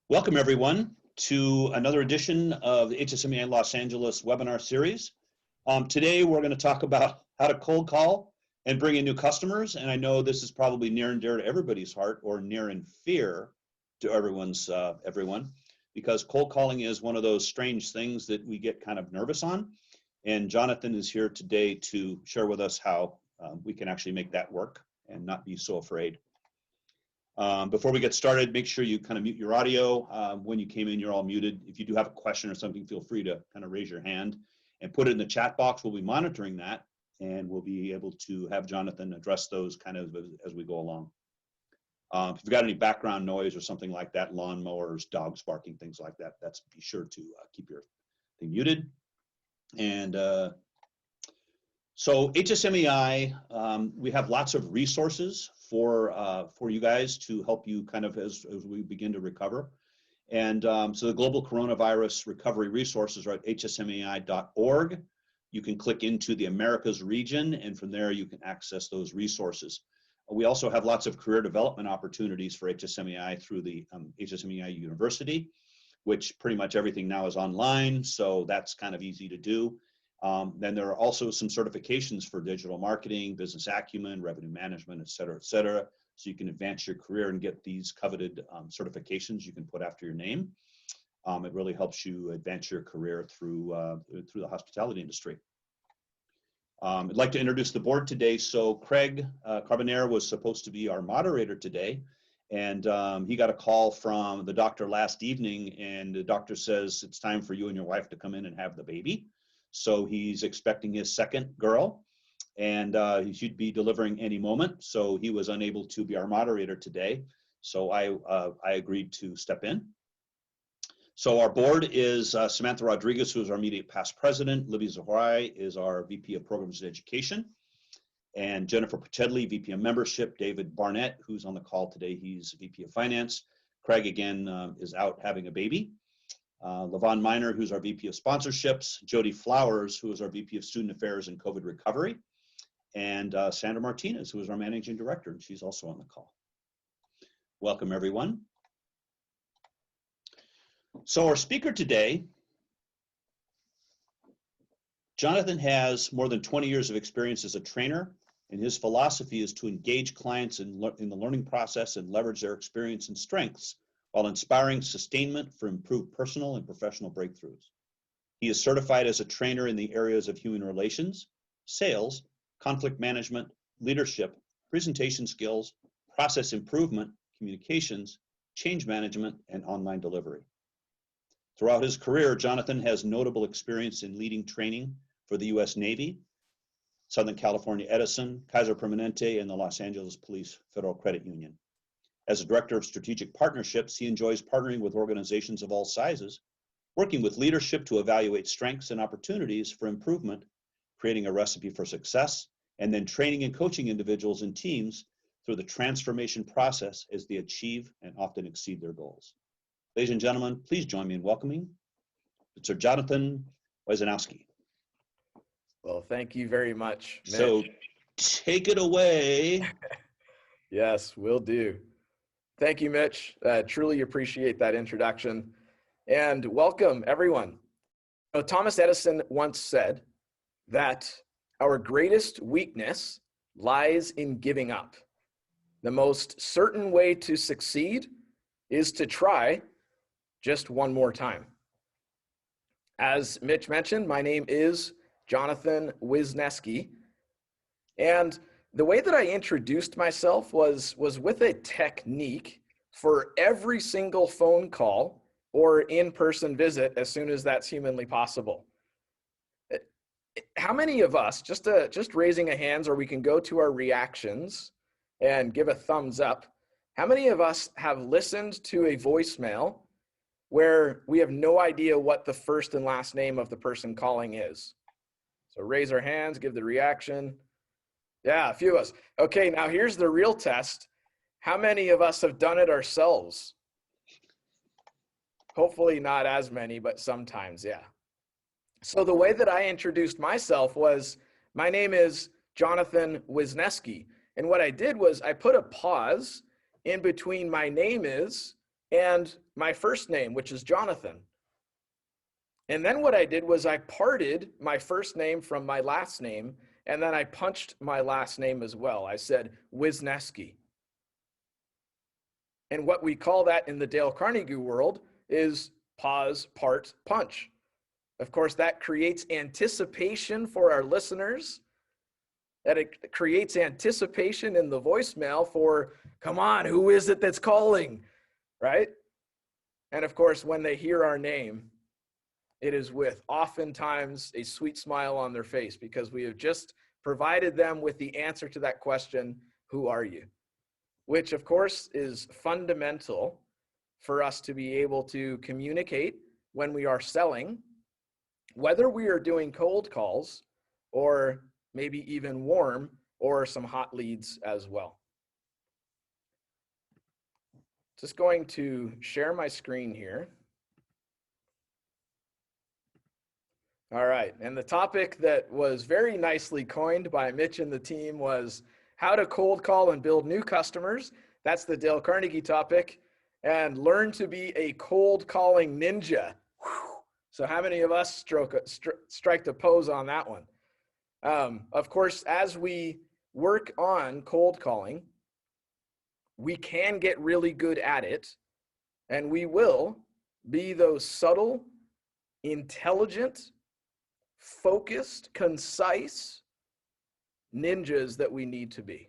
Welcome everyone to another edition of the HSMEI Los Angeles webinar series. Today we're going to talk about how to cold call and bring in new customers. And I know this is probably near and dear to everybody's heart, or near in fear to everyone, because cold calling is one of those strange things that we get kind of nervous on. And Jonathan is here today to share with us how we can actually make that work and not be so afraid. Before we get started, make sure you kind of mute your audio. When you came in, you're all muted. If you do have a question or something, feel free to kind of raise your hand and put it in the chat box. We'll be monitoring that, and we'll be able to have Jonathan address those kind of as we go along. If you've got any background noise or something like that, lawn mowers, dogs barking, things like that, be sure to keep your thing muted. And so HSMEI, we have lots of resources for you guys to help you kind of as we begin to recover. And so the Global Coronavirus Recovery Resources are at hsmei.org. You can click into the Americas region, and from there you can access those resources. We also have lots of career development opportunities for HSMEI through the HSMEI University, which pretty much everything now is online, so that's kind of easy to do. Then there are also some certifications for digital marketing, business acumen, revenue management, et cetera, so you can advance your career and get these coveted certifications you can put after your name. It really helps you advance your career through the hospitality industry. I'd like to introduce the board today. So Craig Carbonare was supposed to be our moderator today, and he got a call from the doctor last evening, and the doctor says it's time for you and your wife to come in and have the baby. So he's expecting his second girl, and he should be delivering any moment. So he was unable to be our moderator today. So I agreed to step in. So our board is Samantha Rodriguez, who is our immediate past president. Libby Zahorai is our VP of Programs and Education. And Jennifer Pachedley, VP of Membership. David Barnett, who's on the call today, he's VP of Finance. Craig, again, is out having a baby. Levon Miner, who's our VP of Sponsorships, Jody Flowers, who is our VP of Student Affairs and COVID Recovery, and Sandra Martinez, who is our Managing Director, and she's also on the call. Welcome, everyone. So our speaker today, Jonathan has more than 20 years of experience as a trainer, and his philosophy is to engage clients in the learning process and leverage their experience and strengths while inspiring sustainment for improved personal and professional breakthroughs. He is certified as a trainer in the areas of human relations, sales, conflict management, leadership, presentation skills, process improvement, communications, change management, and online delivery. Throughout his career, Jonathan has notable experience in leading training for the U.S. Navy, Southern California Edison, Kaiser Permanente, and the Los Angeles Police Federal Credit Union. As a director of strategic partnerships, he enjoys partnering with organizations of all sizes, working with leadership to evaluate strengths and opportunities for improvement, creating a recipe for success, and then training and coaching individuals and teams through the transformation process as they achieve and often exceed their goals. Ladies and gentlemen, please join me in welcoming Sir Jonathan Wyszynowski. Well, thank you very much, Mitch. So take it away. Yes, will do. Thank you, Mitch. Truly appreciate that introduction. And welcome, everyone. Thomas Edison once said that our greatest weakness lies in giving up. The most certain way to succeed is to try just one more time. As Mitch mentioned, my name is Jonathan Wyszynowski, and the way that I introduced myself was with a technique for every single phone call or in-person visit as soon as that's humanly possible. How many of us, just raising a hands, or we can go to our reactions and give a thumbs up, how many of us have listened to a voicemail where we have no idea what the first and last name of the person calling is? So raise our hands, give the reaction. Yeah, a few of us. Okay, now here's the real test. How many of us have done it ourselves? Hopefully not as many, but sometimes, yeah. So the way that I introduced myself was, my name is Jonathan Wyszynowski. And what I did was I put a pause in between my name is and my first name, which is Jonathan. And then what I did was I parted my first name from my last name, and then I punched my last name as well. I said Wisniewski. And what we call that in the Dale Carnegie world is pause, part, punch. Of course, that creates anticipation for our listeners, that it creates anticipation in the voicemail for, come on, who is it that's calling, right? And of course, when they hear our name, it is with oftentimes a sweet smile on their face, because we have just provided them with the answer to that question, who are you? Which of course is fundamental for us to be able to communicate when we are selling, whether we are doing cold calls or maybe even warm or some hot leads as well. Just going to share my screen here. All right, and the topic that was very nicely coined by Mitch and the team was how to cold call and build new customers. That's the Dale Carnegie topic. And learn to be a cold calling ninja. Whew. So how many of us strike a pose on that one? Of course, as we work on cold calling, we can get really good at it, and we will be those subtle, intelligent, focused, concise ninjas that we need to be.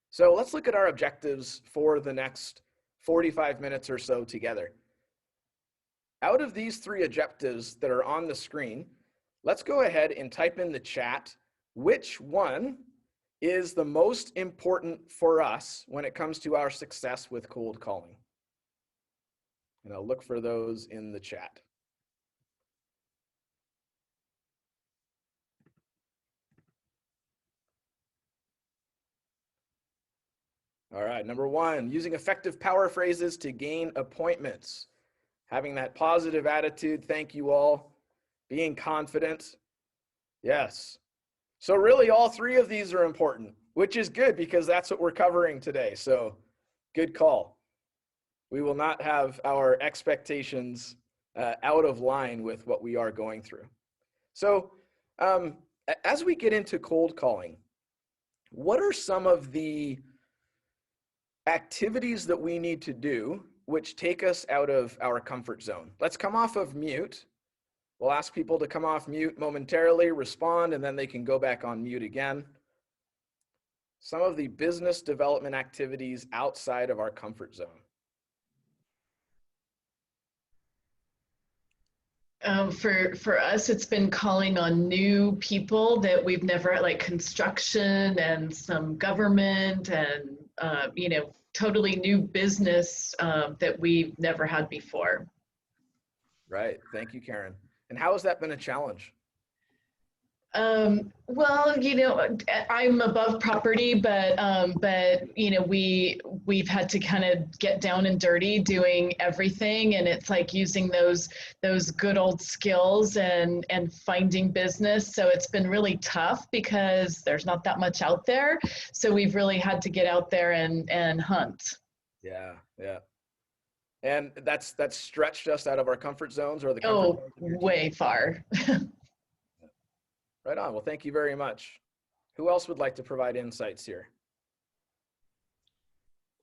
So let's look at our objectives for the next 45 minutes or so together. Out of these 3 objectives that are on the screen, let's go ahead and type in the chat which one is the most important for us when it comes to our success with cold calling. And I'll look for those in the chat. All right, number 1, using effective power phrases to gain appointments. Having that positive attitude, thank you all. Being confident, yes. So really all 3 of these are important, which is good because that's what we're covering today. So good call. We will not have our expectations out of line with what we are going through. So as we get into cold calling, what are some of the activities that we need to do which take us out of our comfort zone? Let's come off of mute. We'll ask people to come off mute momentarily, respond, and then they can go back on mute again. Some of the business development activities outside of our comfort zone. For us, it's been calling on new people that we've never, like construction and some government and, totally new business that we've never had before. Right. Thank you, Karen. And how has that been a challenge? Well, I'm above property, but we've had to kind of get down and dirty doing everything. And it's like using those good old skills and finding business. So it's been really tough because there's not that much out there. So we've really had to get out there and hunt. Yeah. Yeah. And that's stretched us out of our comfort zones or the comfort zones way far. Right on. Well, thank you very much. Who else would like to provide insights here?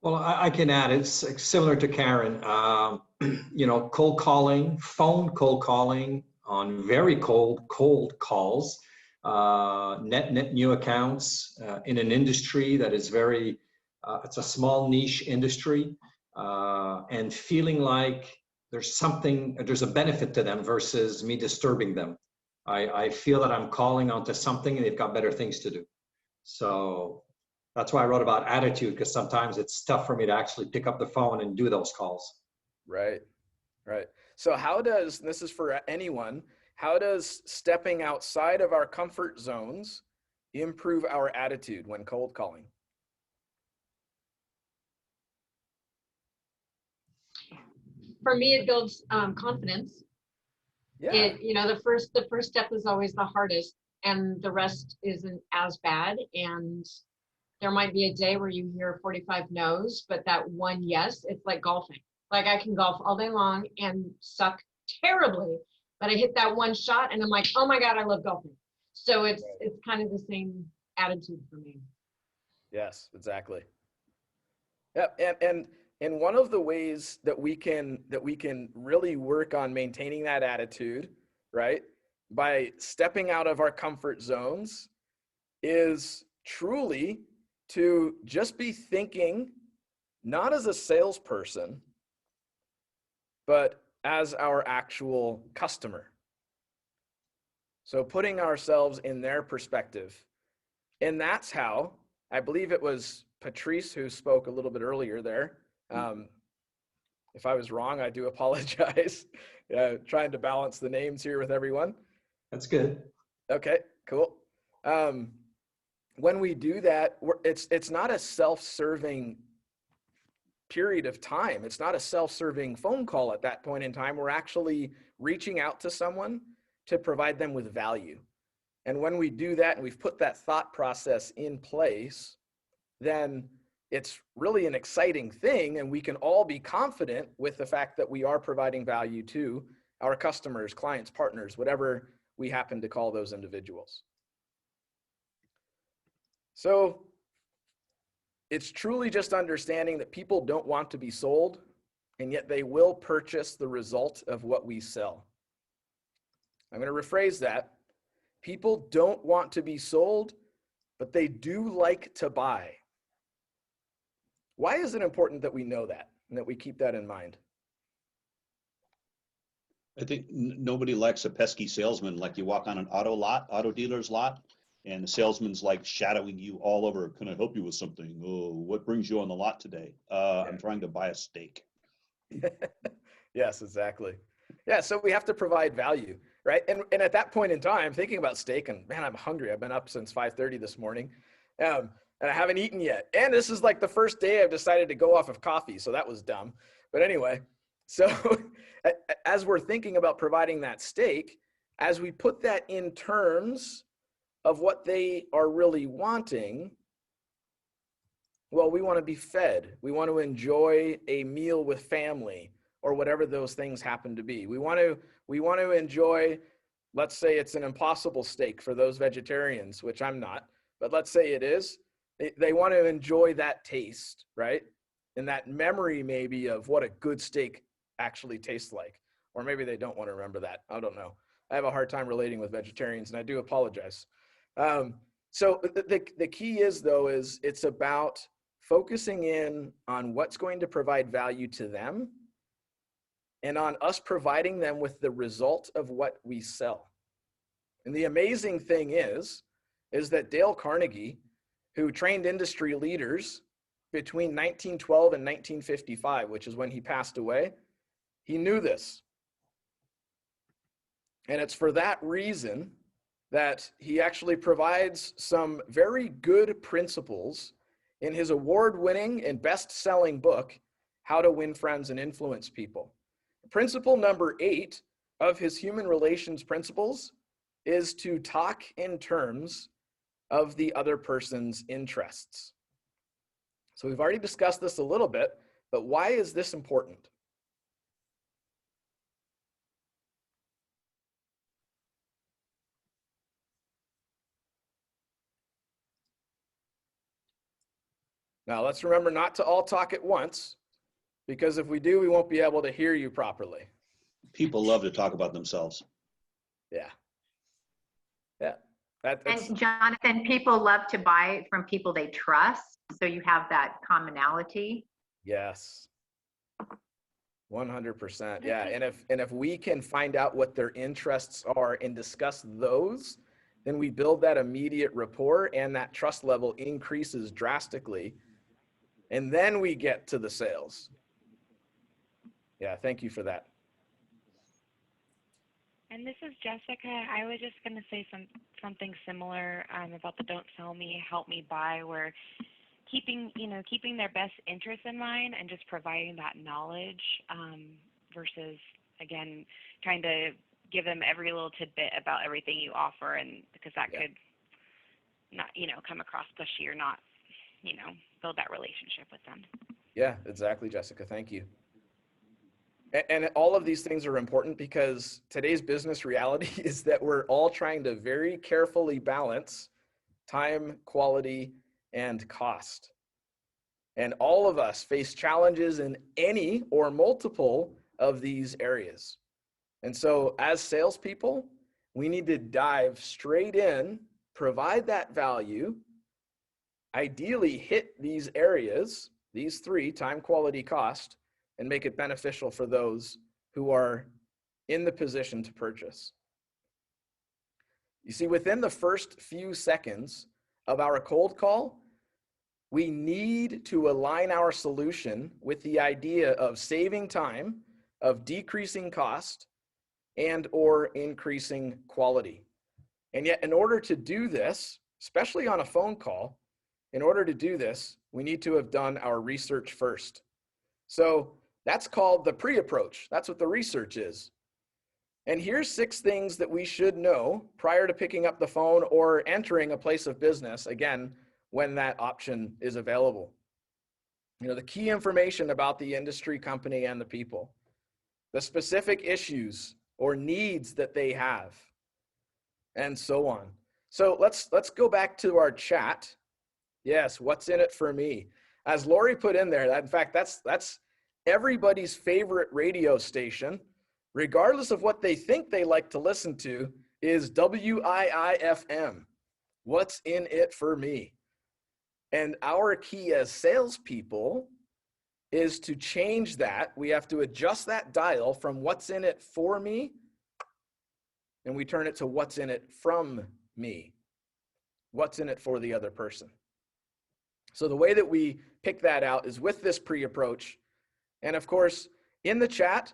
Well, I can add, it's similar to Karen, cold calling, phone cold calling on very cold calls, net new accounts in an industry that is very, it's a small niche industry, and feeling like there's a benefit to them versus me disturbing them. I feel that I'm calling onto something and they've got better things to do. So that's why I wrote about attitude, because sometimes it's tough for me to actually pick up the phone and do those calls. Right, right. So this is for anyone, how does stepping outside of our comfort zones improve our attitude when cold calling? For me, it builds confidence. Yeah. The first step is always the hardest, and the rest isn't as bad. And there might be a day where you hear 45 no's, but that one yes, it's like golfing. Like I can golf all day long and suck terribly, but I hit that one shot and I'm like, oh my God, I love golfing. So it's kind of the same attitude for me. Yes, exactly. Yep. And one of the ways that we can really work on maintaining that attitude, right, by stepping out of our comfort zones, is truly to just be thinking not as a salesperson, but as our actual customer. So putting ourselves in their perspective. And that's how, I believe it was Patrice who spoke a little bit earlier there. If I was wrong, I do apologize. Trying to balance the names here with everyone. That's good. Okay, cool. When we do that, it's not a self-serving period of time. It's not a self-serving phone call at that point in time. We're actually reaching out to someone to provide them with value. And when we do that and we've put that thought process in place, then it's really an exciting thing, and we can all be confident with the fact that we are providing value to our customers, clients, partners, whatever we happen to call those individuals. So it's truly just understanding that people don't want to be sold, and yet they will purchase the result of what we sell. I'm going to rephrase that. People don't want to be sold, but they do like to buy. Why is it important that we know that and that we keep that in mind? I think nobody likes a pesky salesman. Like you walk on an auto dealer's lot, and the salesman's like shadowing you all over. Can I help you with something? Oh, what brings you on the lot today? I'm trying to buy a steak. Yes, exactly. Yeah, so we have to provide value, right? And at that point in time, thinking about steak, and man, I'm hungry. I've been up since 5:30 this morning. And I haven't eaten yet. And this is like the first day I've decided to go off of coffee. So that was dumb. But anyway, so as we're thinking about providing that steak, as we put that in terms of what they are really wanting, well, we want to be fed. We want to enjoy a meal with family or whatever those things happen to be. We want to enjoy, let's say it's an Impossible steak for those vegetarians, which I'm not, but let's say it is. They want to enjoy that taste, right? And that memory maybe of what a good steak actually tastes like. Or maybe they don't want to remember that. I don't know. I have a hard time relating with vegetarians, and I do apologize. So the key is, though, is it's about focusing in on what's going to provide value to them and on us providing them with the result of what we sell. And the amazing thing is that Dale Carnegie, who trained industry leaders between 1912 and 1955, which is when he passed away, he knew this. And it's for that reason that he actually provides some very good principles in his award-winning and best-selling book, How to Win Friends and Influence People. Principle number 8 of his human relations principles is to talk in terms of the other person's interests. So we've already discussed this a little bit, but why is this important? Now let's remember not to all talk at once, because if we do, we won't be able to hear you properly. People love to talk about themselves. Yeah. Yeah. And Jonathan, people love to buy from people they trust. So you have that commonality. Yes. 100%. Yeah. And if we can find out what their interests are and discuss those, then we build that immediate rapport, and that trust level increases drastically. And then we get to the sales. Yeah. Thank you for that. And this is Jessica. I was just going to say something similar about the don't sell me, help me buy, where keeping their best interests in mind and just providing that knowledge versus, again, trying to give them every little tidbit about everything you offer, and because that could not, come across pushy or not build that relationship with them. Yeah, exactly, Jessica. Thank you. And all of these things are important because today's business reality is that we're all trying to very carefully balance time, quality, and cost. And all of us face challenges in any or multiple of these areas. And so as salespeople, we need to dive straight in, provide that value, ideally hit these areas, these three, time, quality, cost, and make it beneficial for those who are in the position to purchase. You see, within the first few seconds of our cold call, we need to align our solution with the idea of saving time, of decreasing cost, and or increasing quality. And yet, in order to do this, especially on a phone call, in order to do this, we need to have done our research first. So that's called the pre-approach. That's what the research is. And here's 6 things that we should know prior to picking up the phone or entering a place of business, again, when that option is available. The key information about the industry, company, and the people, the specific issues or needs that they have, and so on. So let's go back to our chat. Yes, what's in it for me? As Lori put in there, in fact, that's everybody's favorite radio station, regardless of what they think they like to listen to, is WIIFM. What's in it for me? And our key as salespeople is to change that. We have to adjust that dial from what's in it for me, and we turn it to what's in it from me. What's in it for the other person? So the way that we pick that out is with this pre-approach. And of course, in the chat,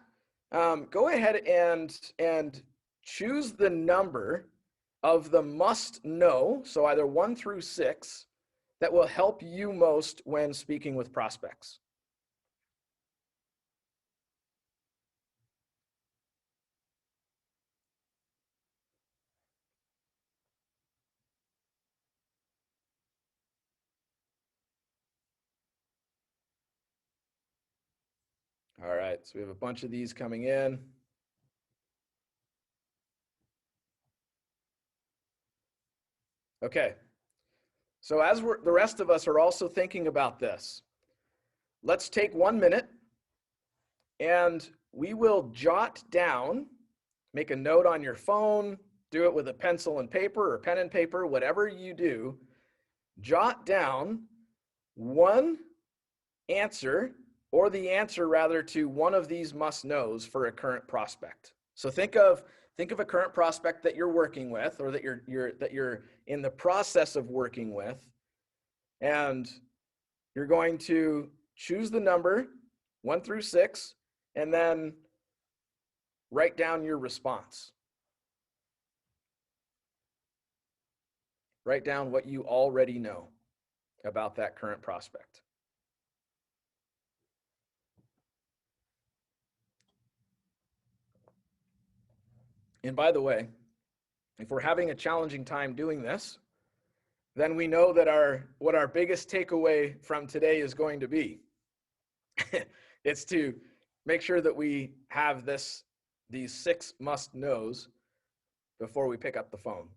go ahead and choose the number of the must know, so either 1 through 6, that will help you most when speaking with prospects. All right, so we have a bunch of these coming in. Okay, so as the rest of us are also thinking about this, let's take 1 minute and we will jot down, make a note on your phone, do it with a pencil and paper or pen and paper, whatever you do, jot down one answer, or the answer rather, to one of these must knows for a current prospect. So think of a current prospect that you're working with, or that you're in the process of working with, and you're going to choose the number 1 through 6 and then write down your response. Write down what you already know about that current prospect. And by the way, if we're having a challenging time doing this, then we know that what our biggest takeaway from today is going to be. It's to make sure that we have these 6 must knows before we pick up the phone.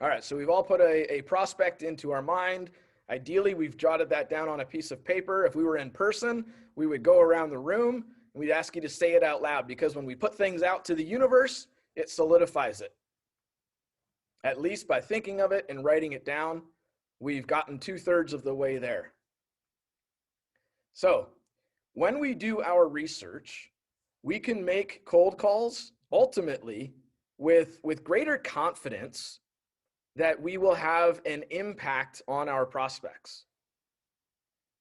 All right, so we've all put a prospect into our mind. Ideally, we've jotted that down on a piece of paper. If we were in person, we would go around the room and we'd ask you to say it out loud, because when we put things out to the universe, it solidifies it. At least by thinking of it and writing it down, we've gotten 2/3 of the way there. So when we do our research, we can make cold calls ultimately with greater confidence that we will have an impact on our prospects.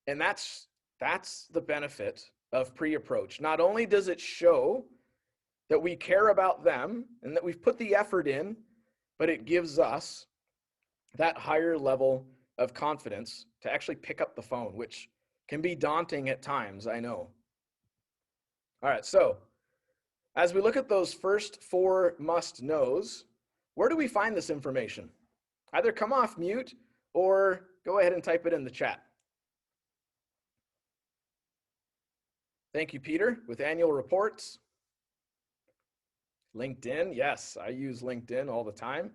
And that's the benefit of pre-approach. Not only does it show that we care about them and that we've put the effort in, but it gives us that higher level of confidence to actually pick up the phone, which can be daunting at times, I know. All right, so as we look at those first 4 must knows, where do we find this information? Either come off mute or go ahead and type it in the chat. Thank you, Peter, with annual reports. LinkedIn, yes, I use LinkedIn all the time.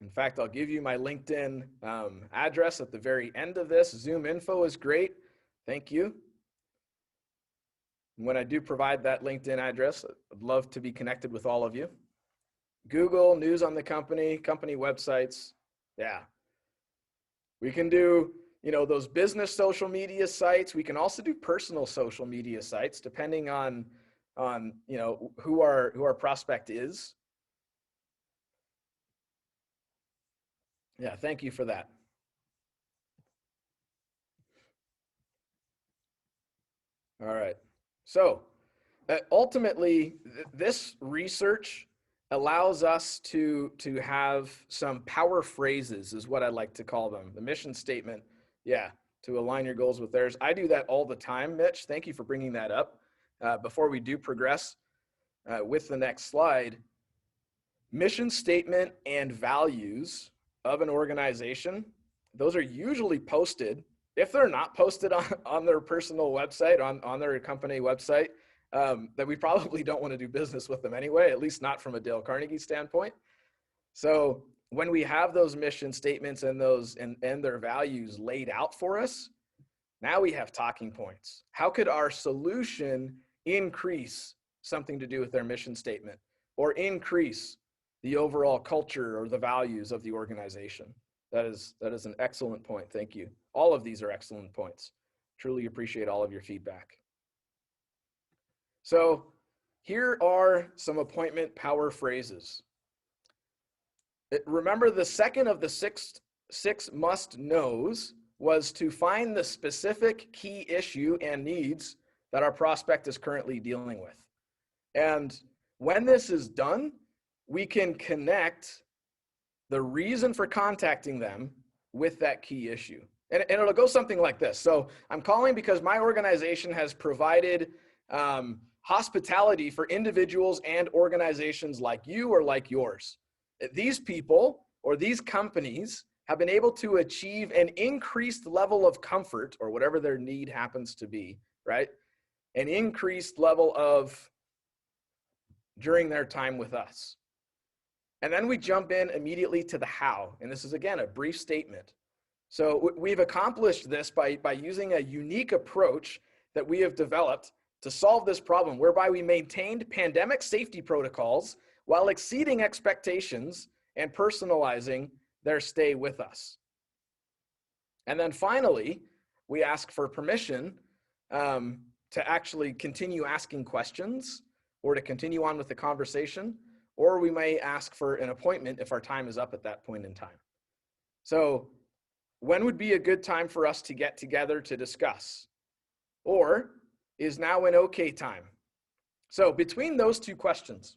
In fact, I'll give you my LinkedIn address at the very end of this. Zoom info is great. Thank you. When I do provide that LinkedIn address, I'd love to be connected with all of you. Google, news on the company, company websites. Yeah. We can do, you know, those business social media sites. We can also do personal social media sites depending on you know, who our prospect is. Yeah, thank you for that. All right. So ultimately, this research allows us to have some power phrases, is what I like to call them. The mission statement, yeah, to align your goals with theirs. I do that all the time, Mitch. Thank you for bringing that up. Before we do progress with the next slide, mission statement and values of an organization, those are usually posted. If they're not posted on their personal website, on their company website, that we probably don't want to do business with them anyway, at least not from a Dale Carnegie standpoint. So when we have those mission statements and those and their values laid out for us, now we have talking points. How could our solution increase something to do with their mission statement or increase the overall culture or the values of the organization? That is an excellent point. Thank you. All of these are excellent points. Truly appreciate all of your feedback. So here are some appointment power phrases. Remember, the second of the six must knows was to find the specific key issue and needs that our prospect is currently dealing with. And when this is done, we can connect the reason for contacting them with that key issue. And it'll go something like this. So I'm calling because my organization has provided hospitality for individuals and organizations like you or like yours. These people or these companies have been able to achieve an increased level of comfort, or whatever their need happens to be, right? An increased level of during their time with us. And then we jump in immediately to the how. And this is, again, a brief statement. So we've accomplished this by using a unique approach that we have developed to solve this problem, whereby we maintained pandemic safety protocols while exceeding expectations and personalizing their stay with us. And then finally, we ask for permission to actually continue asking questions or to continue on with the conversation, or we may ask for an appointment if our time is up at that point in time. So when would be a good time for us to get together to discuss? Or is now an okay time? So between those two questions,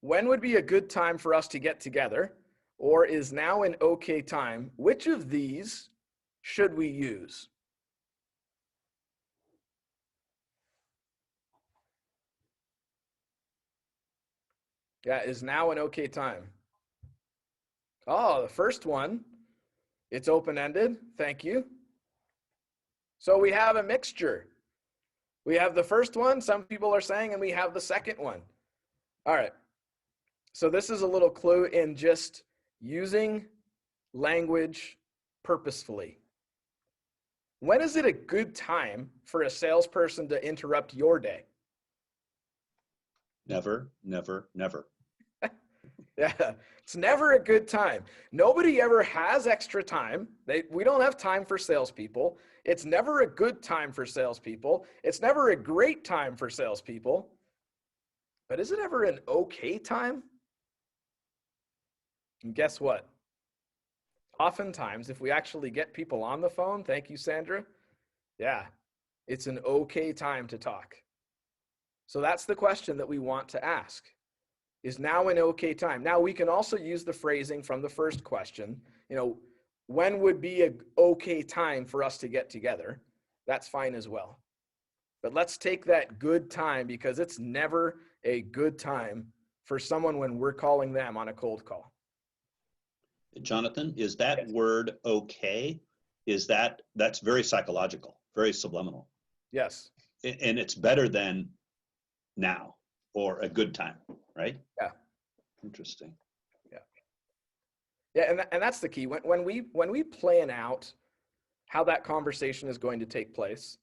when would be a good time for us to get together, or is now an okay time, which of these should we use? Yeah, is now an okay time? Oh, the first one, it's open-ended. Thank you. So we have a mixture. We have the first one, some people are saying, and we have the second one. All right. So this is a little clue in just using language purposefully. When is it a good time for a salesperson to interrupt your day? Never, never, never. Yeah, it's never a good time. Nobody ever has extra time. We don't have time for salespeople. It's never a good time for salespeople. It's never a great time for salespeople. But is it ever an okay time? And guess what? Oftentimes, if we actually get people on the phone, thank you, Sandra. Yeah, it's an okay time to talk. So that's the question that we want to ask. Is now an okay time? Now we can also use the phrasing from the first question, you know, when would be an okay time for us to get together? That's fine as well. But let's take that good time, because it's never a good time for someone when we're calling them on a cold call. Jonathan, is that word okay? That's very psychological, very subliminal. Yes. And it's better than now or a good time, right? Yeah. Interesting. Yeah, and that's the key. When we plan out how that conversation is going to take place,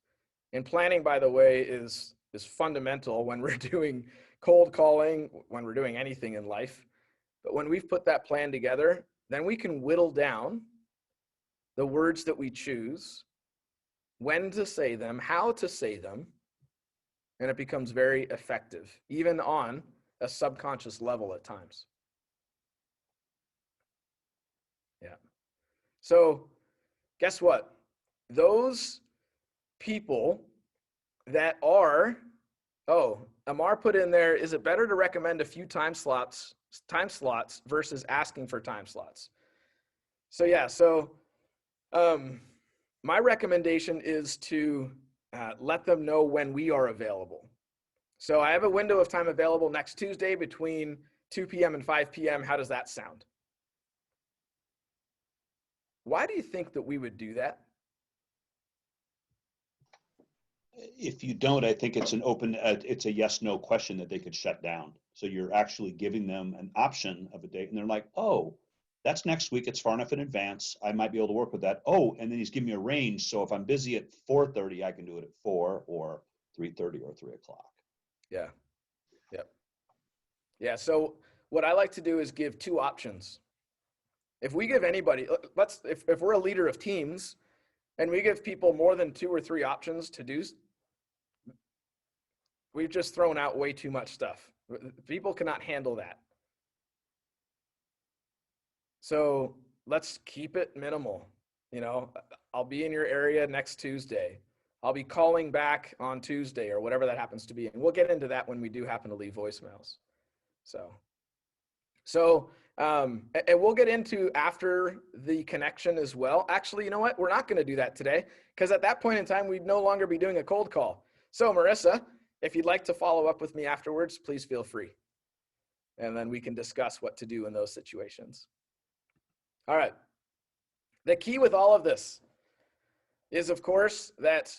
and planning, by the way, is fundamental when we're doing cold calling, when we're doing anything in life. But when we've put that plan together, then we can whittle down the words that we choose, when to say them, how to say them, and it becomes very effective, even on a subconscious level at times. Yeah. So guess what? Those people that are, Amar put in there, is it better to recommend a few time slots versus asking for time slots? So yeah, my recommendation is to let them know when we are available. So I have a window of time available next Tuesday between 2 p.m. and 5 p.m. How does that sound? Why do you think that we would do that? If you don't, I think it's it's a yes/no question that they could shut down. So you're actually giving them an option of a date, and they're like, oh, that's next week. It's far enough in advance. I might be able to work with that. Oh, and then he's giving me a range. So if I'm busy at 4:30, I can do it at 4 or 3:30 or 3 o'clock. Yeah. Yep. Yeah. So what I like to do is give two options. If we give anybody, if we're a leader of teams and we give people more than 2 or 3 options to do, we've just thrown out way too much stuff. People cannot handle that. So let's keep it minimal. You know, I'll be in your area next Tuesday. I'll be calling back on Tuesday or whatever that happens to be. And we'll get into that when we do happen to leave voicemails. And we'll get into after the connection as well. Actually, you know what? We're not going to do that today because at that point in time, we'd no longer be doing a cold call. So Marissa, if you'd like to follow up with me afterwards, please feel free. And then we can discuss what to do in those situations. All right. The key with all of this is, of course, that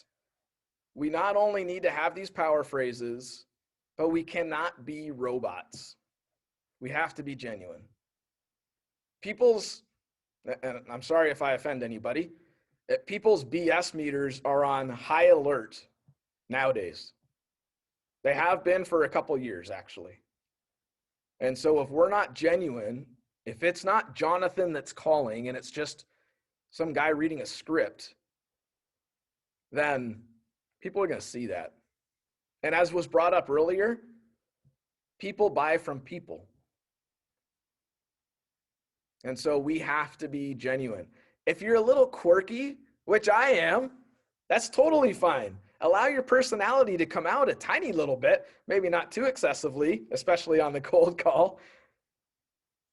we not only need to have these power phrases, but we cannot be robots. We have to be genuine. And I'm sorry if I offend anybody, people's BS meters are on high alert nowadays. They have been for a couple years, actually. And so if we're not genuine, if it's not Jonathan that's calling and it's just some guy reading a script, then people are going to see that. And as was brought up earlier, people buy from people. And so we have to be genuine. If you're a little quirky, which I am, that's totally fine. Allow your personality to come out a tiny little bit, maybe not too excessively, especially on the cold call.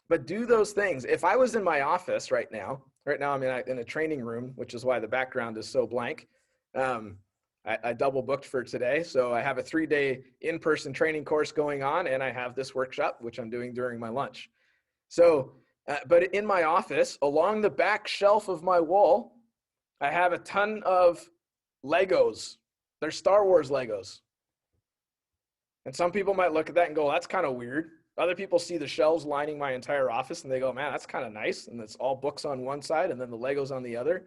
But do those things. If I was in my office right now I'm in a training room, which is why the background is so blank. I double booked for today. So I have a 3-day in-person training course going on, and I have this workshop, which I'm doing during my lunch. So, but in my office, along the back shelf of my wall, I have a ton of Legos. They're Star Wars Legos. And some people might look at that and go, that's kind of weird. Other people see the shelves lining my entire office and they go, man, that's kind of nice. And it's all books on one side and then the Legos on the other.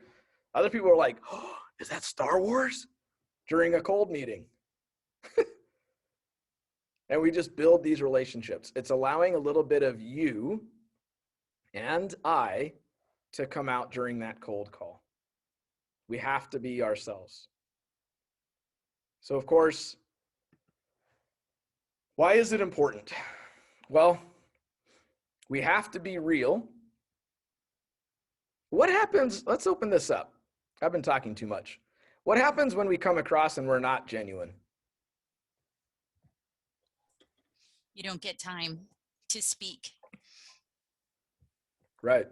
Other people are like, oh, is that Star Wars? During a cold meeting. And we just build these relationships. It's allowing a little bit of you and I to come out during that cold call. We have to be ourselves. So of course, why is it important? Well, we have to be real. What happens? Let's open this up. I've been talking too much. What happens when we come across and we're not genuine? You don't get time to speak. Right.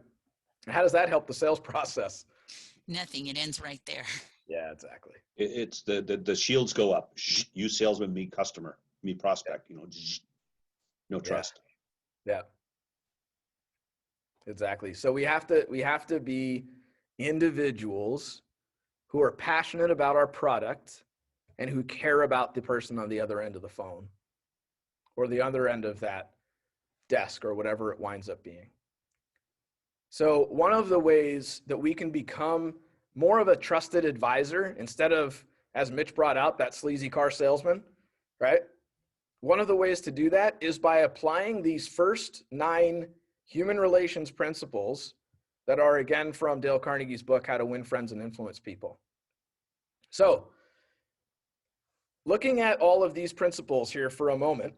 How does that help the sales process? Nothing. It ends right there. Yeah, exactly. It's the shields go up. You salesman, me customer, me prospect. No trust. Yeah. Exactly. So we have to be individuals who are passionate about our product and who care about the person on the other end of the phone or the other end of that desk or whatever it winds up being. So one of the ways that we can become more of a trusted advisor instead of, as Mitch brought out, that sleazy car salesman, right? One of the ways to do that is by applying these first 9 human relations principles that are, again, from Dale Carnegie's book, How to Win Friends and Influence People. So looking at all of these principles here for a moment,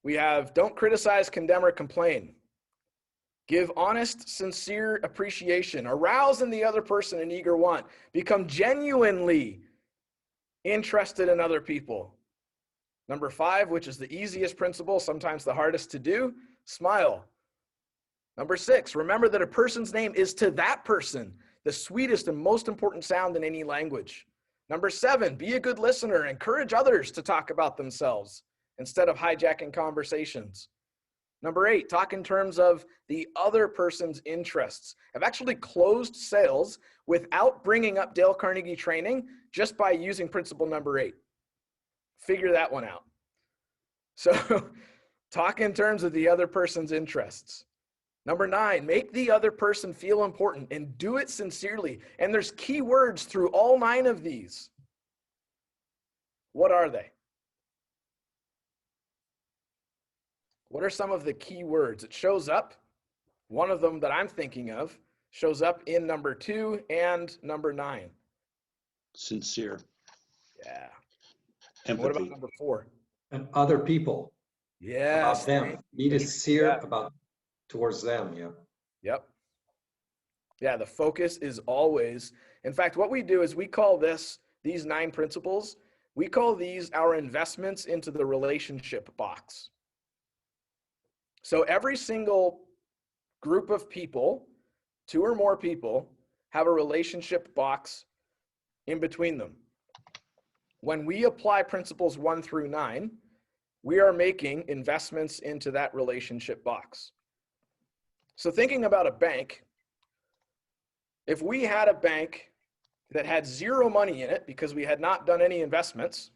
we have don't criticize, condemn, or complain. Give honest, sincere appreciation. Arouse in the other person an eager want. Become genuinely interested in other people. Number 5, which is the easiest principle, sometimes the hardest to do, smile. Number 6, remember that a person's name is to that person the sweetest and most important sound in any language. Number 7, be a good listener. Encourage others to talk about themselves instead of hijacking conversations. Number 8, talk in terms of the other person's interests. I've actually closed sales without bringing up Dale Carnegie training just by using principle number 8. Figure that one out. So talk in terms of the other person's interests. Number 9, make the other person feel important and do it sincerely. And there's key words through all 9 of these. What are they? What are some of the key words? It shows up. One of them that I'm thinking of shows up in number 2 and number 9. Sincere. Yeah. Empathy. What about number 4? And other people. Yes. About them. Be sincere about towards them. Yeah. Yep. Yeah, the focus is always, in fact, what we do is we call these 9 principles, we call these our investments into the relationship box. So every single group of people, 2 or more people, have a relationship box in between them. When we apply principles 1 through 9, we are making investments into that relationship box. So thinking about a bank, if we had a bank that had 0 money in it because we had not done any investments,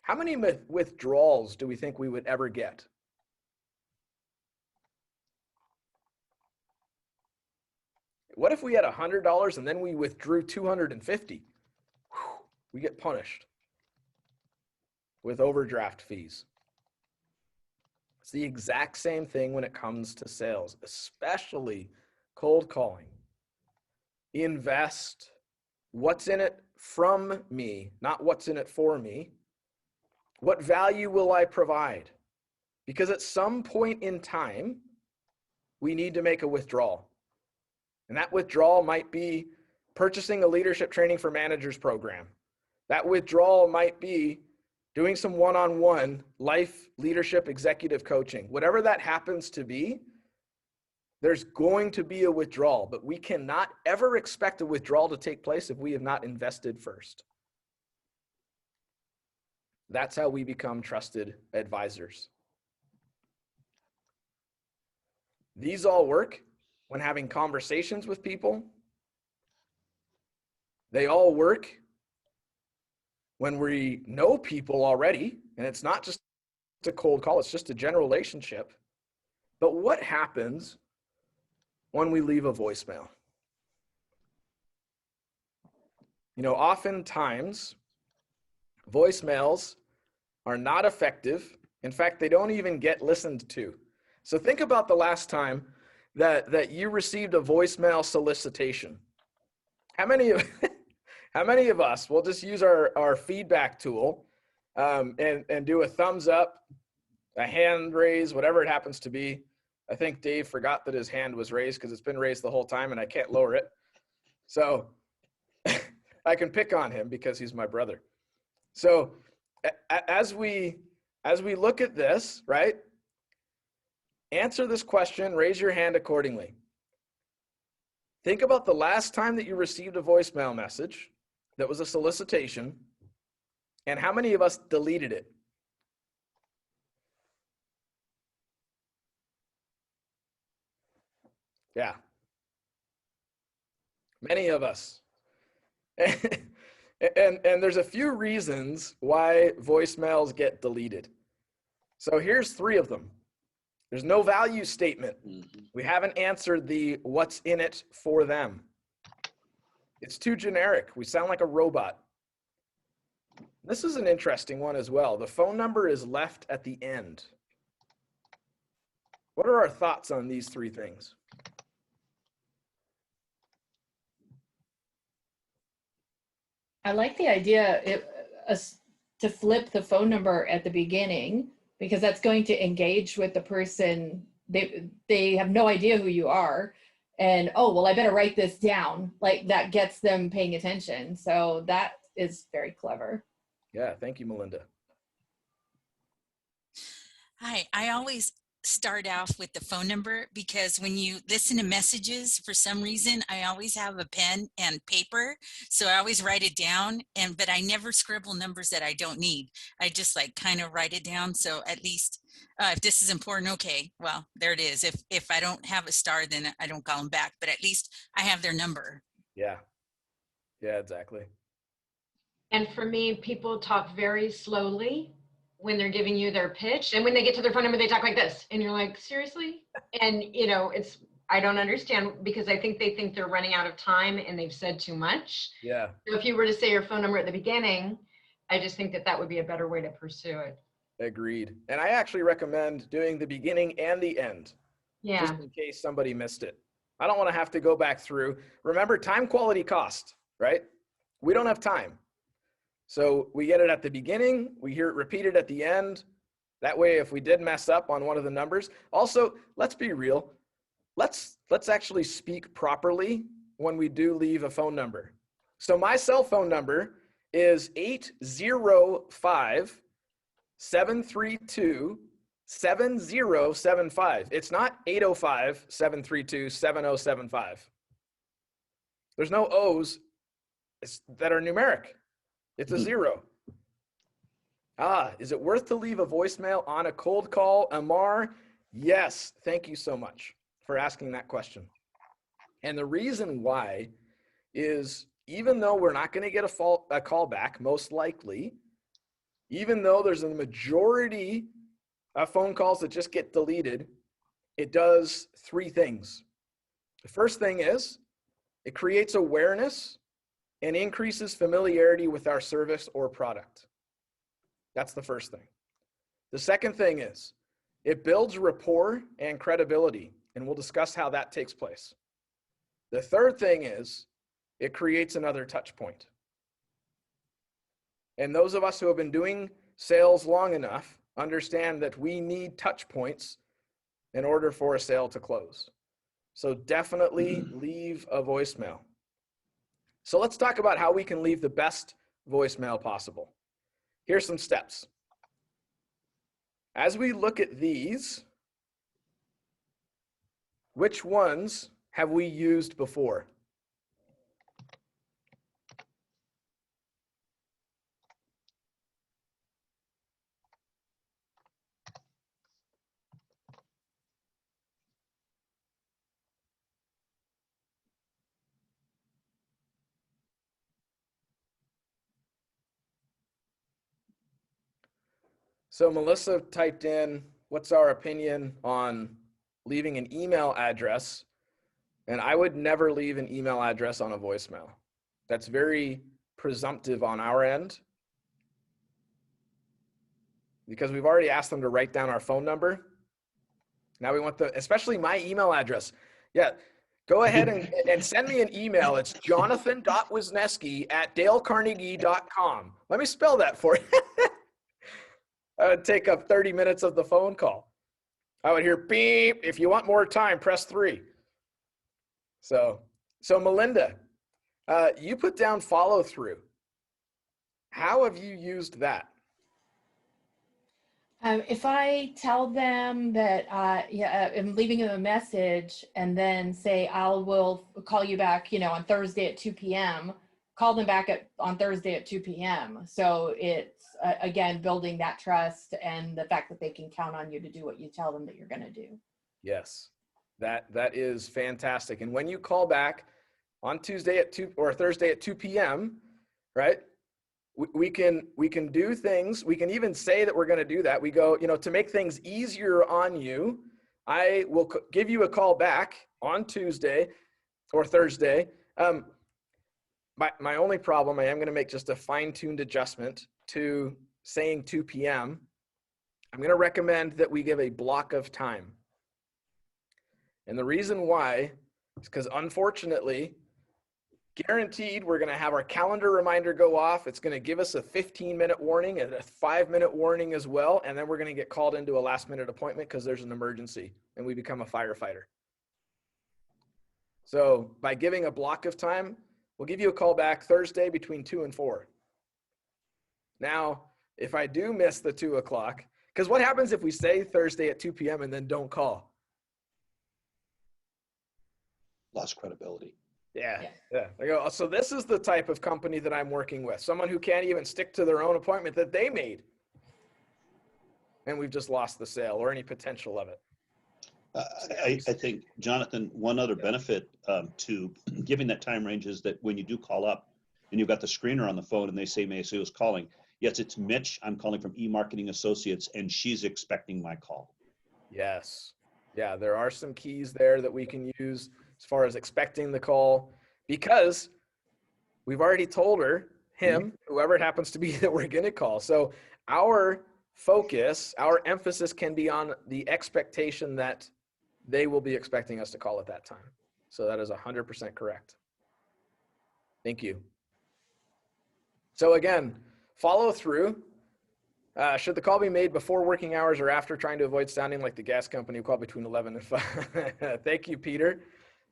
how many withdrawals do we think we would ever get? What if we had $100 and then we withdrew $250? We get punished with overdraft fees. It's the exact same thing when it comes to sales, especially cold calling. Invest what's in it from me, not what's in it for me. What value will I provide? Because at some point in time, we need to make a withdrawal. And that withdrawal might be purchasing a leadership training for managers program. That withdrawal might be doing some one-on-one life leadership executive coaching. Whatever that happens to be, there's going to be a withdrawal, but we cannot ever expect a withdrawal to take place if we have not invested first. That's how we become trusted advisors. These all work when having conversations with people. They all work when we know people already, and it's not just a cold call, it's just a general relationship. But what happens when we leave a voicemail? You know, oftentimes voicemails are not effective. In fact, they don't even get listened to. So think about the last time that you received a voicemail solicitation. How many of us will just use our feedback tool and do a thumbs up, a hand raise, whatever it happens to be? I think Dave forgot that his hand was raised because it's been raised the whole time and I can't lower it. So I can pick on him because he's my brother. So as we look at this, right? Answer this question, raise your hand accordingly. Think about the last time that you received a voicemail message that was a solicitation, and how many of us deleted it? Yeah. Many of us. And there's a few reasons why voicemails get deleted. So here's 3 of them. There's no value statement. We haven't answered the what's in it for them. It's too generic. We sound like a robot. This is an interesting one as well. The phone number is left at the end. What are our thoughts on these 3 things? I like the idea to flip the phone number at the beginning, because that's going to engage with the person. They have no idea who you are, and oh, well, I better write this down. Like, that gets them paying attention. So that is very clever. Yeah, thank you, Melinda. Hi, I always start off with the phone number, because when you listen to messages, for some reason, I always have a pen and paper. So I always write it down, but I never scribble numbers that I don't need. I just like kind of write it down. So at least if this is important, okay, well, there it is. If I don't have a star, then I don't call them back, but at least I have their number. Yeah. Yeah, exactly. And for me, people talk very slowly when they're giving you their pitch. And when they get to their phone number, they talk like this. And you're like, seriously? And, I don't understand, because I think they think they're running out of time and they've said too much. Yeah. So if you were to say your phone number at the beginning, I just think that would be a better way to pursue it. Agreed. And I actually recommend doing the beginning and the end. Yeah. Just in case somebody missed it. I don't want to have to go back through. Remember, time, quality, cost, right? We don't have time. So we get it at the beginning, we hear it repeated at the end. That way, if we did mess up on one of the numbers, also, let's be real. Let's actually speak properly when we do leave a phone number. So my cell phone number is 805-732-7075. It's not 805-732-7075. There's no O's that are numeric. It's a 0. Is it worth to leave a voicemail on a cold call, Amar? Yes. Thank you so much for asking that question. And the reason why is, even though we're not going to get a call back, most likely, even though there's a majority of phone calls that just get deleted, it does 3 things. The first thing is it creates awareness and increases familiarity with our service or product. That's the first thing. The second thing is it builds rapport and credibility, and we'll discuss how that takes place. The third thing is it creates another touch point. And those of us who have been doing sales long enough understand that we need touch points in order for a sale to close. So definitely leave a voicemail. So let's talk about how we can leave the best voicemail possible. Here's some steps. As we look at these, which ones have we used before? So Melissa typed in, what's our opinion on leaving an email address? And I would never leave an email address on a voicemail. That's very presumptive on our end, because we've already asked them to write down our phone number. Now we want especially my email address. Yeah, go ahead and send me an email. It's jonathan.wisneski@dalecarnegie.com. Let me spell that for you. That would take up 30 minutes of the phone call. I would hear beep. If you want more time, press 3. So Melinda, you put down follow through. How have you used that? If I tell them that I'm leaving them a message, and then say will call you back, on Thursday at 2 p.m., call them back on Thursday at 2 p.m. So it's again building that trust and the fact that they can count on you to do what you tell them that you're going to do. Yes. That is fantastic. And when you call back on Tuesday at 2 or Thursday at 2 p.m., right? We can do things. We can even say that we're going to do that. We go, to make things easier on you, I will give you a call back on Tuesday or Thursday. My only problem, I am going to make just a fine-tuned adjustment to saying 2 p.m. I'm going to recommend that we give a block of time. And the reason why is because, unfortunately, guaranteed, we're going to have our calendar reminder go off. It's going to give us a 15-minute warning and a 5-minute warning as well. And then we're going to get called into a last-minute appointment because there's an emergency and we become a firefighter. So by giving a block of time, we'll give you a call back Thursday between 2 and 4. Now, if I do miss the 2 o'clock, because what happens if we say Thursday at 2 p.m. and then don't call? Lost credibility. Yeah. There you go. So this is the type of company that I'm working with. Someone who can't even stick to their own appointment that they made. And we've just lost the sale or any potential of it. I think, Jonathan, one other benefit to giving that time range is that when you do call up and you've got the screener on the phone and they say, may I say who's calling? Yes, it's Mitch. I'm calling from eMarketing Associates and she's expecting my call. Yes. Yeah, there are some keys there that we can use as far as expecting the call, because we've already told him, whoever it happens to be, that we're going to call. So our focus, our emphasis can be on the expectation that they will be expecting us to call at that time. So that is 100% correct. Thank you. So again, follow through. Should the call be made before working hours or after, trying to avoid sounding like the gas company who called between 11 and 5? Thank you, Peter.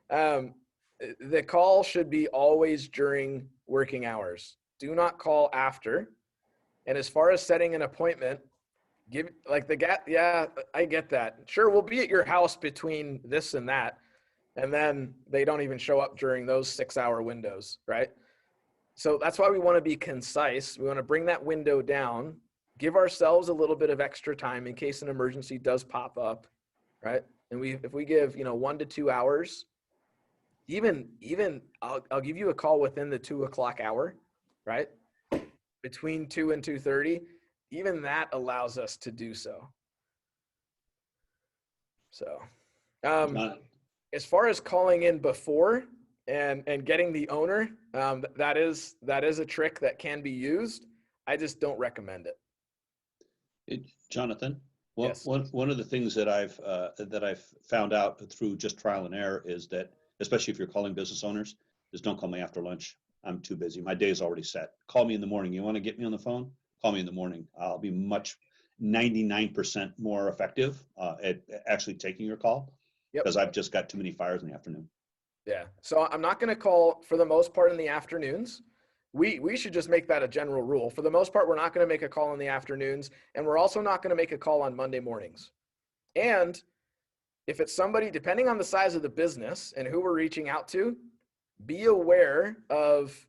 The call should be always during working hours. Do not call after. And as far as setting an appointment, give like the gas. Yeah, I get that. Sure, we'll be at your house between this and that. And then they don't even show up during those 6-hour windows, right? So that's why we want to be concise. We want to bring that window down, give ourselves a little bit of extra time in case an emergency does pop up, right? And if we give, 1 to 2 hours, even I'll give you a call within the 2 o'clock hour, right? Between 2 and 2:30, even that allows us to do so. So, as far as calling in before and getting the owner, that is a trick that can be used. I just don't recommend it. Jonathan, Yes. one of the things that I've found out through just trial and error is that, especially if you're calling business owners, is don't call me after lunch. I'm too busy. My day is already set. Call me in the morning. You want to get me on the phone? Call me in the morning. I'll be 99% more effective at actually taking your call, because I've just got too many fires in the afternoon. Yeah. So I'm not going to call for the most part in the afternoons. We should just make that a general rule. For the most part, we're not going to make a call in the afternoons, and we're also not going to make a call on Monday mornings. And if it's somebody, depending on the size of the business and who we're reaching out to, be aware of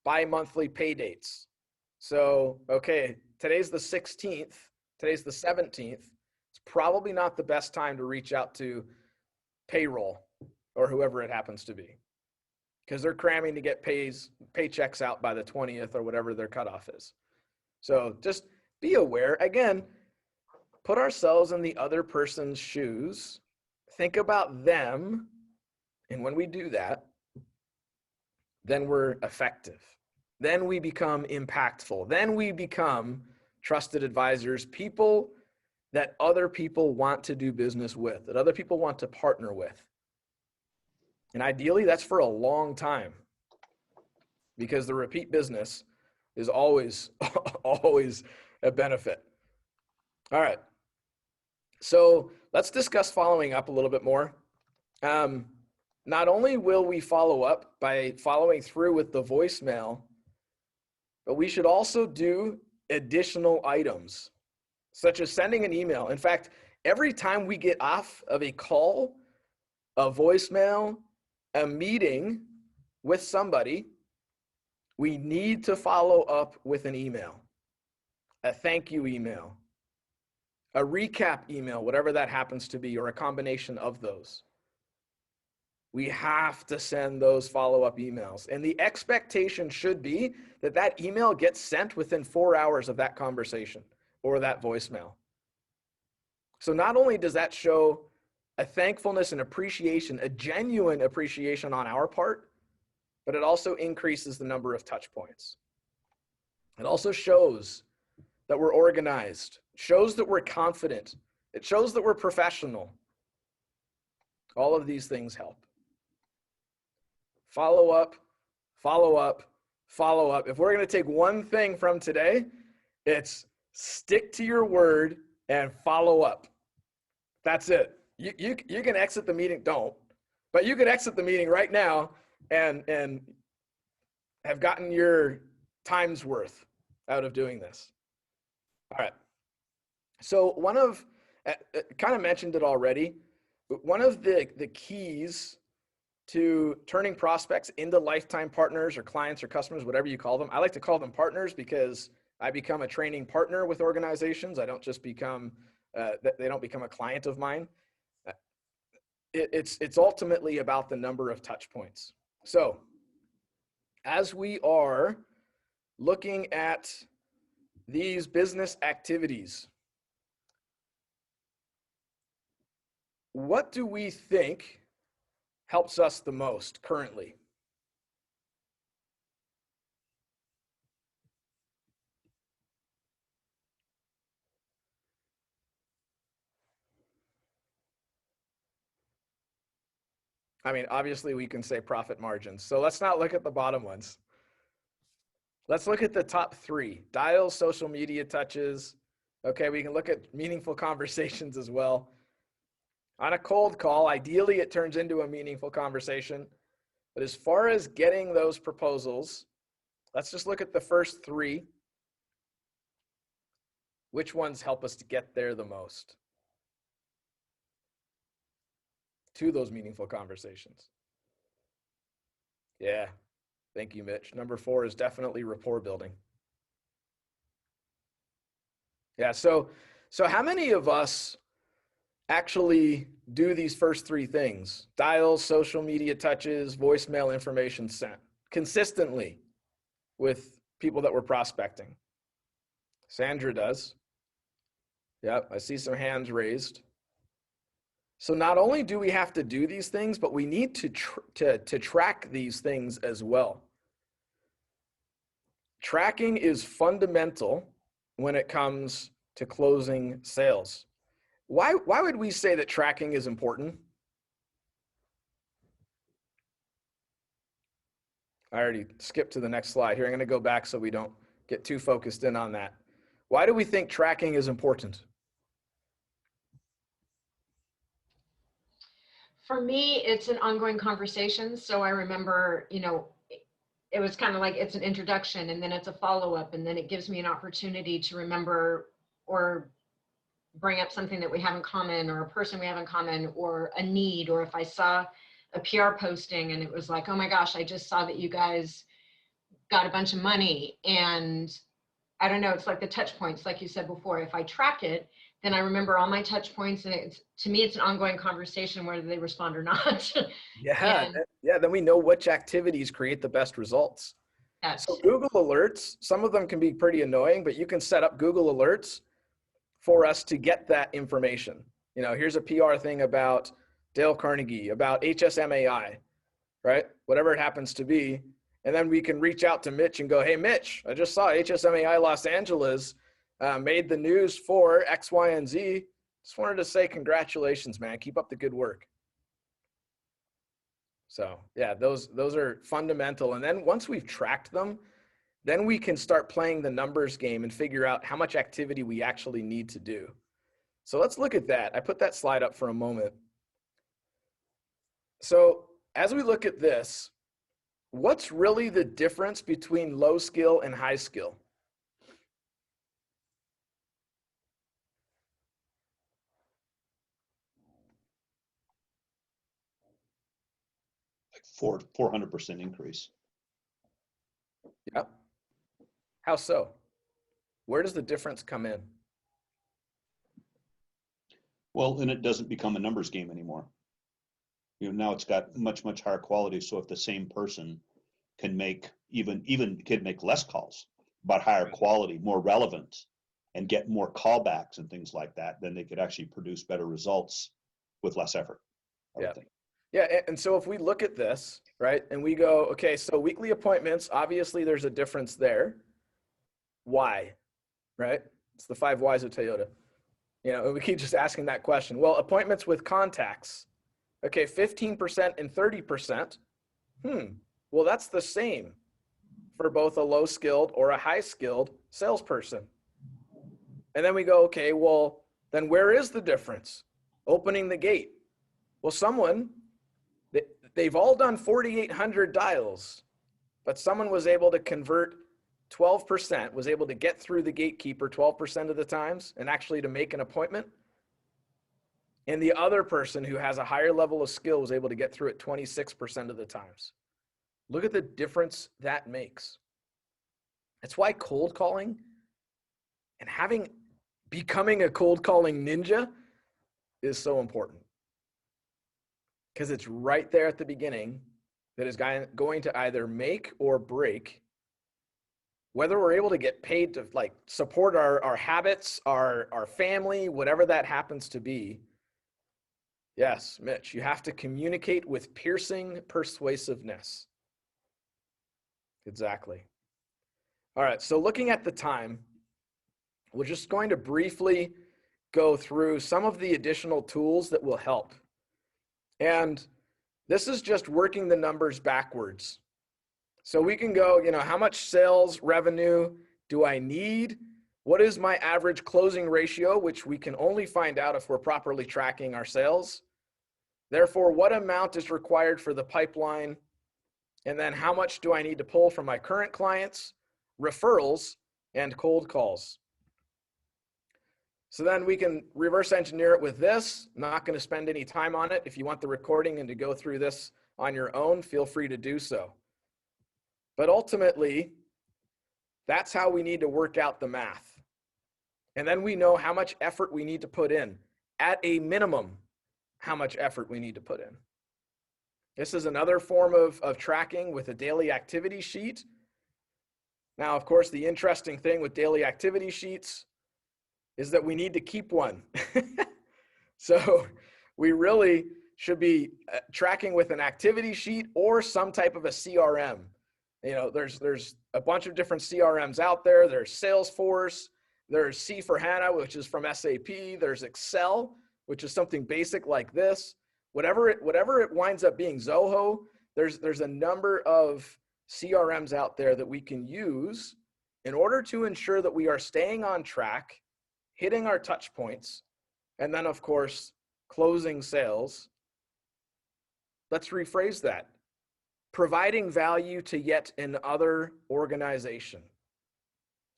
bi-monthly pay dates. So, okay, today's the 16th, today's the 17th. It's probably not the best time to reach out to payroll or whoever it happens to be, because they're cramming to get paychecks out by the 20th or whatever their cutoff is. So just be aware. Again, put ourselves in the other person's shoes. Think about them. And when we do that, then we're effective. Then we become impactful. Then we become trusted advisors, people that other people want to do business with, that other people want to partner with. And ideally, that's for a long time, because the repeat business is always, always a benefit. All right. So let's discuss following up a little bit more. Not only will we follow up by following through with the voicemail, but we should also do additional items, such as sending an email. In fact, every time we get off of a call, a voicemail, a meeting with somebody, we need to follow up with an email, a thank you email, a recap email, whatever that happens to be, or a combination of those. we have to send those follow-up emails. And the expectation should be that that email gets sent within 4 hours of that conversation or that voicemail. So not only does that show a thankfulness and appreciation, a genuine appreciation on our part, but it also increases the number of touch points. It also shows that we're organized, shows that we're confident, it shows that we're professional. All of these things help. Follow up, follow up, follow up. If we're going to take one thing from today, it's stick to your word and follow up. That's it. You can exit the meeting, don't, but you can exit the meeting right now and have gotten your time's worth out of doing this. All right. So kind of mentioned it already, but one of the keys to turning prospects into lifetime partners or clients or customers, whatever you call them. I like to call them partners because I become a training partner with organizations. I don't just become, they don't become a client of mine. It's ultimately about the number of touch points. So as we are looking at these business activities, what do we think helps us the most currently? I mean, obviously we can say profit margins. So let's not look at the bottom ones. Let's look at the top 3. Dials, social media touches. Okay, we can look at meaningful conversations as well. On a cold call, ideally it turns into a meaningful conversation. But as far as getting those proposals, let's just look at the first 3. Which ones help us to get there the most? To those meaningful conversations. Yeah, thank you, Mitch. Number 4 is definitely rapport building. Yeah, so how many of us actually do these first 3 things? Dials, social media touches, voicemail information sent consistently with people that we're prospecting. Sandra does. Yep, I see some hands raised. So not only do we have to do these things, but we need to track these things as well. Tracking is fundamental when it comes to closing sales. Why would we say that tracking is important? I already skipped to the next slide here. I'm going to go back so we don't get too focused in on that. Why do we think tracking is important? For me, it's an ongoing conversation. So I remember, it was kind of like it's an introduction and then it's a follow-up, and then it gives me an opportunity to remember or bring up something that we have in common, or a person we have in common, or a need, or if I saw a PR posting and it was like, oh my gosh, I just saw that you guys got a bunch of money. And I don't know, it's like the touch points, like you said before. If I track it, then I remember all my touch points, and to me, it's an ongoing conversation whether they respond or not. Yeah, then we know which activities create the best results. So Google Alerts, some of them can be pretty annoying, but you can set up Google Alerts for us to get that information. Here's a PR thing about Dale Carnegie, about HSMAI, right? Whatever it happens to be. And then we can reach out to Mitch and go, hey, Mitch, I just saw HSMAI Los Angeles made the news for X, Y, and Z. Just wanted to say congratulations, man. Keep up the good work. So yeah, those are fundamental. And then once we've tracked them, then we can start playing the numbers game and figure out how much activity we actually need to do. So let's look at that. I put that slide up for a moment. So as we look at this, what's really the difference between low skill and high skill? Like 400% increase. Yep. How so? Where does the difference come in? Well, and it doesn't become a numbers game anymore. now it's got much, much higher quality. So if the same person can make can make less calls, but higher quality, more relevant, and get more callbacks and things like that, then they could actually produce better results with less effort, I would think. Yeah, and so if we look at this, right, and we go, okay, so weekly appointments, obviously there's a difference there. Why, right? It's the 5 whys of Toyota. And we keep just asking that question. Well, appointments with contacts, okay, 15% and 30%. Well, that's the same for both a low skilled or a high skilled salesperson. And then we go, okay, well, then where is the difference? Opening the gate. Well, they've all done 4,800 dials, but someone was able to convert 12%, was able to get through the gatekeeper 12% of the times and actually to make an appointment. And the other person who has a higher level of skill was able to get through it 26% of the times. Look at the difference that makes. That's why cold calling and becoming a cold calling ninja is so important. Because it's right there at the beginning that is going to either make or break whether we're able to get paid to support our habits, our family, whatever that happens to be. Yes, Mitch, you have to communicate with piercing persuasiveness. Exactly. All right, so looking at the time, we're just going to briefly go through some of the additional tools that will help. And this is just working the numbers backwards. So we can go, how much sales revenue do I need? What is my average closing ratio, which we can only find out if we're properly tracking our sales. Therefore, what amount is required for the pipeline? And then how much do I need to pull from my current clients, referrals, and cold calls? So then we can reverse engineer it with this. I'm not going to spend any time on it. If you want the recording and to go through this on your own, feel free to do so. But ultimately, that's how we need to work out the math. And then we know how much effort we need to put in. At a minimum, how much effort we need to put in. This is another form of tracking with a daily activity sheet. Now, of course, the interesting thing with daily activity sheets is that we need to keep one. So we really should be tracking with an activity sheet or some type of a CRM. There's a bunch of different CRMs out there. There's Salesforce, there's C4HANA, which is from SAP. There's Excel, which is something basic like this. Whatever it winds up being, Zoho, there's a number of CRMs out there that we can use in order to ensure that we are staying on track, hitting our touch points, and then of course, closing sales. Let's rephrase that. Providing value to yet another organization.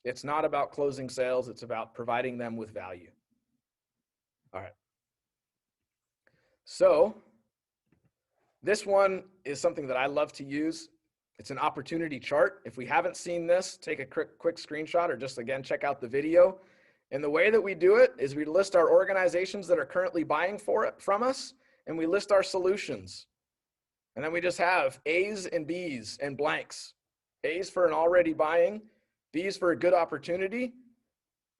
It's not about closing sales, it's about providing them with value. All right. So this one is something that I love to use. It's an opportunity chart. If we haven't seen this, take a quick screenshot or just again, check out the video. And the way that we do it is we list our organizations that are currently buying from us, and we list our solutions. And then we just have A's and B's and blanks. A's for an already buying, B's for a good opportunity,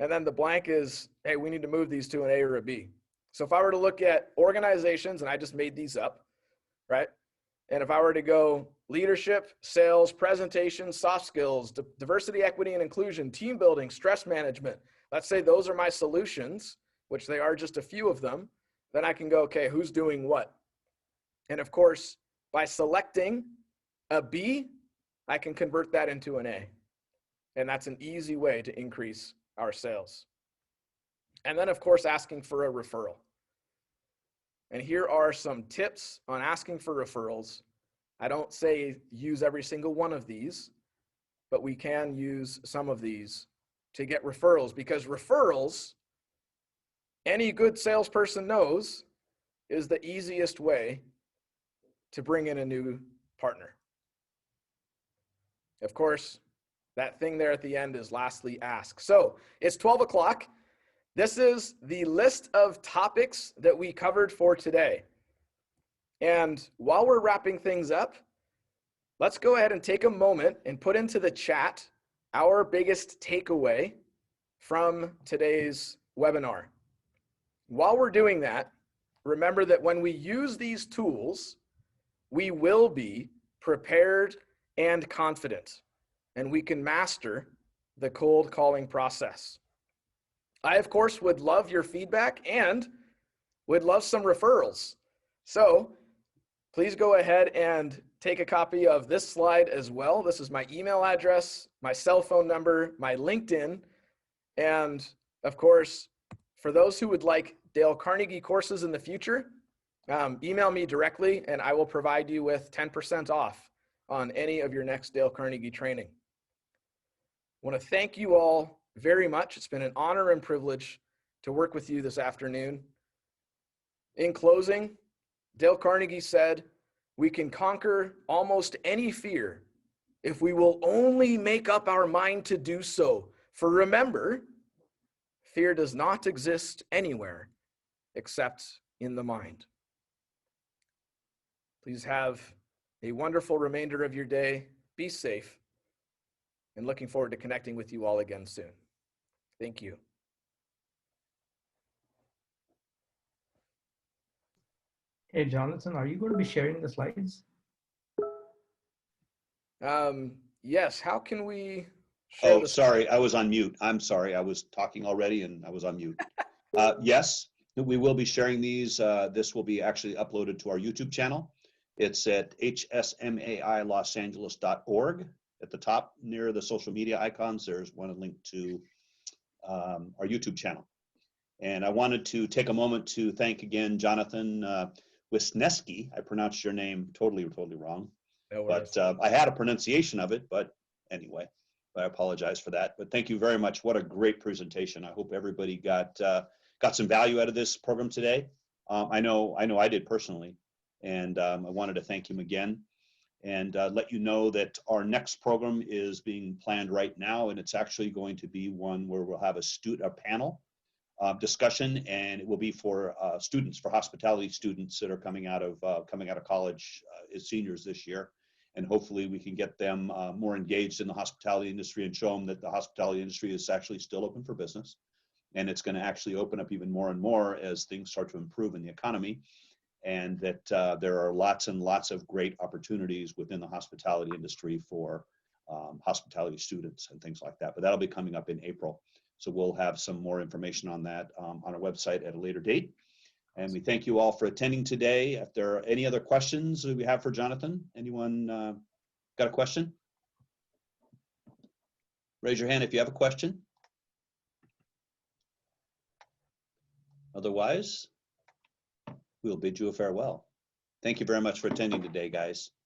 and then the blank is, hey, we need to move these to an A or a B. So if I were to look at organizations, and I just made these up, right? And if I were to go leadership, sales, presentation, soft skills, diversity, equity, and inclusion, team building, stress management, let's say those are my solutions, which they are just a few of them, then I can go, okay, who's doing what? And of course, by selecting a B, I can convert that into an A. And that's an easy way to increase our sales. And then of course, asking for a referral. And here are some tips on asking for referrals. I don't say use every single one of these, but we can use some of these to get referrals, because referrals, any good salesperson knows, is the easiest way to bring in a new partner. Of course, that thing there at the end is lastly ask. So it's 12 o'clock. This is the list of topics that we covered for today. And while we're wrapping things up, let's go ahead and take a moment and put into the chat our biggest takeaway from today's webinar. While we're doing that, remember that when we use these tools, we will be prepared and confident, and we can master the cold calling process. I, of course, would love your feedback and would love some referrals. So please go ahead and take a copy of this slide as well. This is my email address, my cell phone number, my LinkedIn, and of course, for those who would like Dale Carnegie courses in the future, email me directly and I will provide you with 10% off on any of your next Dale Carnegie training. I want to thank you all very much. It's been an honor and privilege to work with you this afternoon. In closing, Dale Carnegie said, "We can conquer almost any fear if we will only make up our mind to do so. For remember, fear does not exist anywhere except in the mind." Please have a wonderful remainder of your day. Be safe, and looking forward to connecting with you all again soon. Thank you. Hey, Jonathan, are you going to be sharing the slides? Yes, how can we share Oh, this? sorry, I was on mute. I'm sorry, I was talking already and I was on mute. Yes, we will be sharing these. This will be actually uploaded to our YouTube channel. It's at hsmailosangeles.org. At the top near the social media icons, there's one link to our YouTube channel. And I wanted to take a moment to thank again Jonathan Wisniewski. I pronounced your name totally wrong. No worries. But I had a pronunciation of it, but anyway, I apologize for that. But thank you very much. What a great presentation. I hope everybody got some value out of this program today. I know I did personally, and I wanted to thank him again and let you know that our next program is being planned right now, and it's actually going to be one where we'll have a panel discussion, and it will be for students, for hospitality students that are coming out of college as seniors this year. And hopefully we can get them more engaged in the hospitality industry and show them that the hospitality industry is actually still open for business. And it's going to actually open up even more and more as things start to improve in the economy. And that there are lots and lots of great opportunities within the hospitality industry for hospitality students and things like that. But that'll be coming up in April. So we'll have some more information on that on our website at a later date. And we thank you all for attending today. If there are any other questions we have for Jonathan, anyone got a question? Raise your hand if you have a question. Otherwise, we'll bid you a farewell. Thank you very much for attending today, guys.